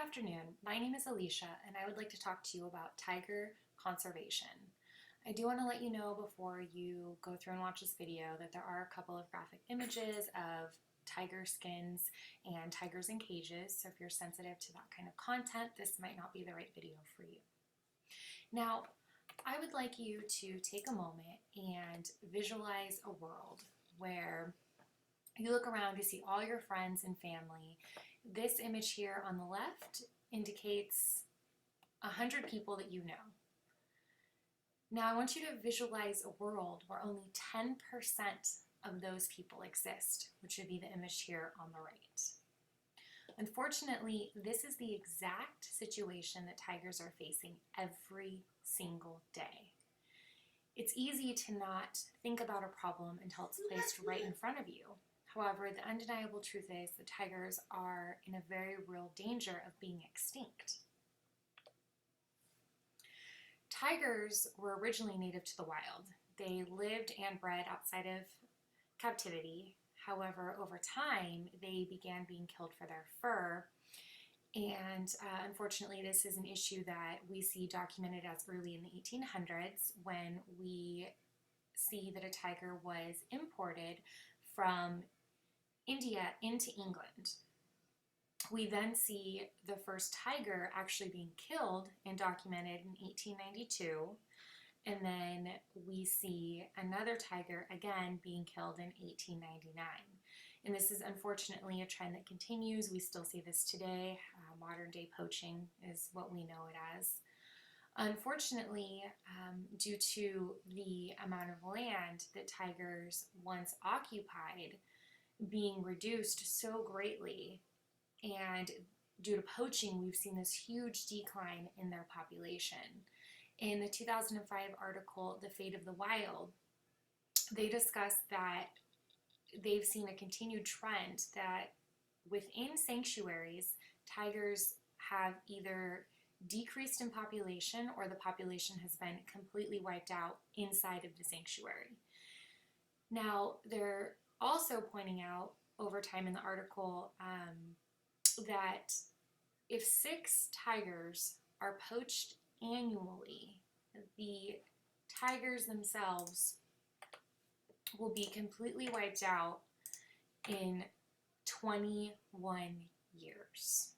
afternoon. My name is Alicia, and I would like to talk to you about tiger conservation. I do want to let you know before you go through and watch this video that there are a couple of graphic images of tiger skins and tigers in cages, so if you're sensitive to that kind of content, this might not be the right video for you. Now, I would like you to take a moment and visualize a world where you look around, you see all your friends and family. This image here on the left indicates 100 people that you know. Now I want you to visualize a world where only 10% of those people exist, which would be the image here on the right. Unfortunately, this is the exact situation that tigers are facing every single day. It's easy to not think about a problem until it's placed right in front of you. However, the undeniable truth is that tigers are in a very real danger of being extinct. Tigers were originally native to the wild. They lived and bred outside of captivity. However, over time, they began being killed for their fur. And unfortunately, this is an issue that we see documented as early in the 1800s when we see that a tiger was imported from India into England. We then see the first tiger actually being killed and documented in 1892, and then we see another tiger again being killed in 1899. And this is unfortunately a trend that continues. We still see this today. Modern day poaching is what we know it as. Unfortunately, due to the amount of land that tigers once occupied being reduced so greatly, and due to poaching, we've seen this huge decline in their population. In the 2005 article, The Fate of the Wild, they discuss that they've seen a continued trend that within sanctuaries, tigers have either decreased in population or the population has been completely wiped out inside of the sanctuary. Now, they're also pointing out over time in the article that if 6 tigers are poached annually, the tigers themselves will be completely wiped out in 21 years.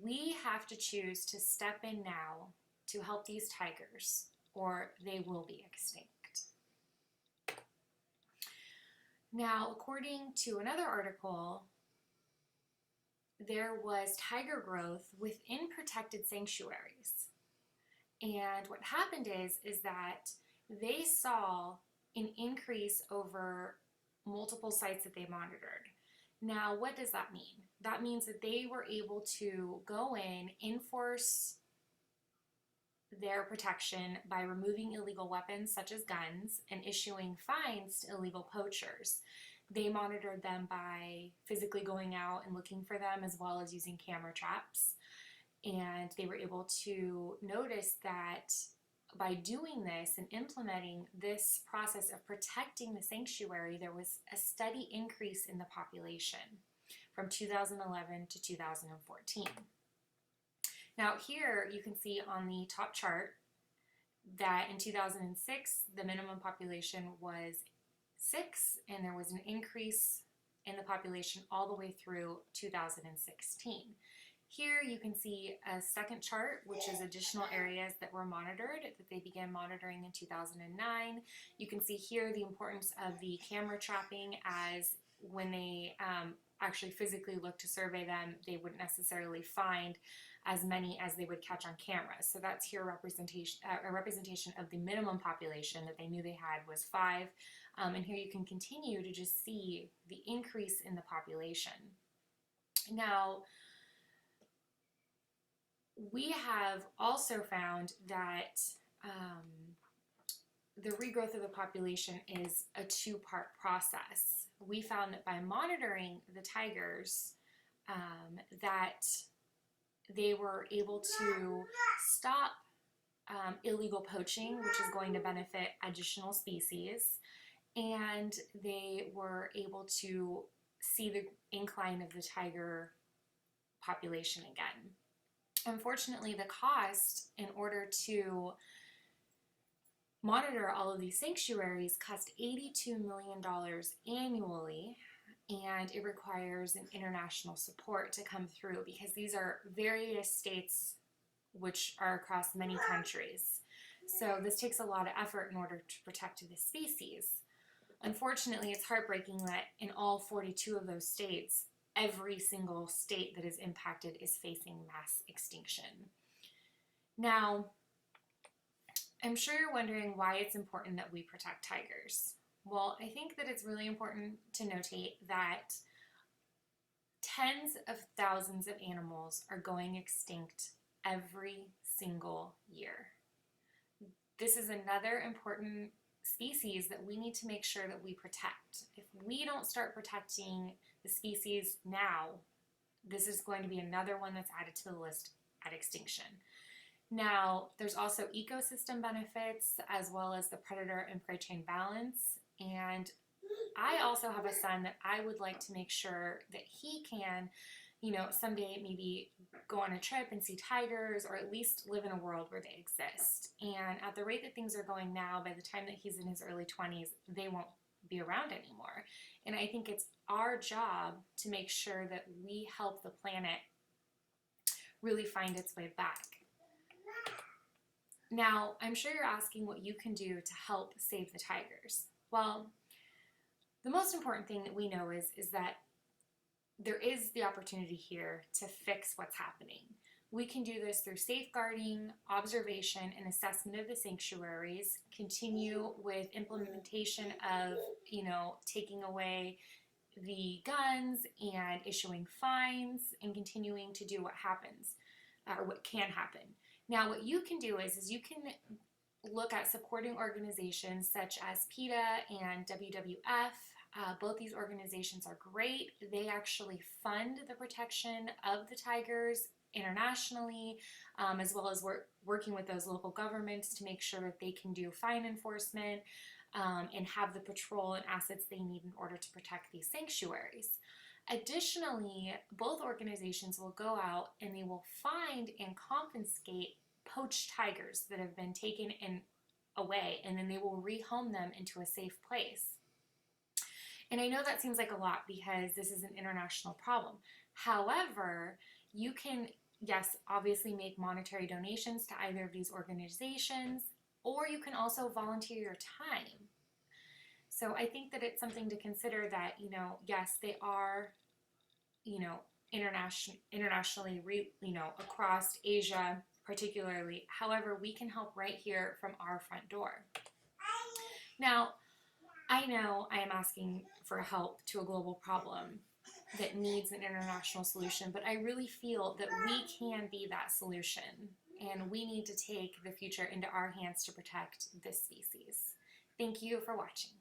We have to choose to step in now to help these tigers, or they will be extinct. Now, according to another article, there was tiger growth within protected sanctuaries. And what happened is that they saw an increase over multiple sites that they monitored. Now, what does that mean? That means that they were able to go in, enforce their protection by removing illegal weapons such as guns and issuing fines to illegal poachers. They monitored them by physically going out and looking for them, as well as using camera traps. And they were able to notice that by doing this and implementing this process of protecting the sanctuary, there was a steady increase in the population from 2011 to 2014. Now here you can see on the top chart that in 2006 the minimum population was 6, and there was an increase in the population all the way through 2016. Here you can see a second chart, which is additional areas that were monitored, that they began monitoring in 2009. You can see here the importance of the camera trapping, as when they actually physically look to survey them, they wouldn't necessarily find as many as they would catch on camera. So that's here a representation of the minimum population that they knew they had was 5. And here you can continue to just see the increase in the population. Now, we have also found that the regrowth of the population is a 2-part process. We found that by monitoring the tigers, that they were able to stop illegal poaching, which is going to benefit additional species, and they were able to see the incline of the tiger population again. Unfortunately, the cost in order to monitor all of these sanctuaries cost $82 million annually, and it requires an international support to come through because these are various states which are across many countries. So this takes a lot of effort in order to protect this species. Unfortunately, it's heartbreaking that in all 42 of those states, every single state that is impacted is facing mass extinction. Now, I'm sure you're wondering why it's important that we protect tigers. Well, I think that it's really important to notate that tens of thousands of animals are going extinct every single year. This is another important species that we need to make sure that we protect. If we don't start protecting the species now, this is going to be another one that's added to the list at extinction. Now, there's also ecosystem benefits as well as the predator and prey chain balance. And I also have a son that I would like to make sure that he can, someday maybe go on a trip and see tigers, or at least live in a world where they exist. And at the rate that things are going now, by the time that he's in his early 20s, they won't be around anymore. And I think it's our job to make sure that we help the planet really find its way back. Now, I'm sure you're asking what you can do to help save the tigers. Well, the most important thing that we know is that there is the opportunity here to fix what's happening. We can do this through safeguarding, observation, and assessment of the sanctuaries, continue with implementation of, taking away the guns and issuing fines, and continuing to do what happens, or what can happen. Now, what you can do is you can look at supporting organizations such as PETA and WWF. Both these organizations are great. They actually fund the protection of the tigers internationally, as well as working with those local governments to make sure that they can do fine enforcement and have the patrol and assets they need in order to protect these sanctuaries. Additionally, both organizations will go out and they will find and confiscate poached tigers that have been taken away, and then they will rehome them into a safe place. And I know that seems like a lot because this is an international problem. However, you can, yes, obviously make monetary donations to either of these organizations, or you can also volunteer your time. So I think that it's something to consider that, yes, they are, internationally, across Asia particularly. However, we can help right here from our front door. Now, I know I am asking for help to a global problem that needs an international solution, but I really feel that we can be that solution, and we need to take the future into our hands to protect this species. Thank you for watching.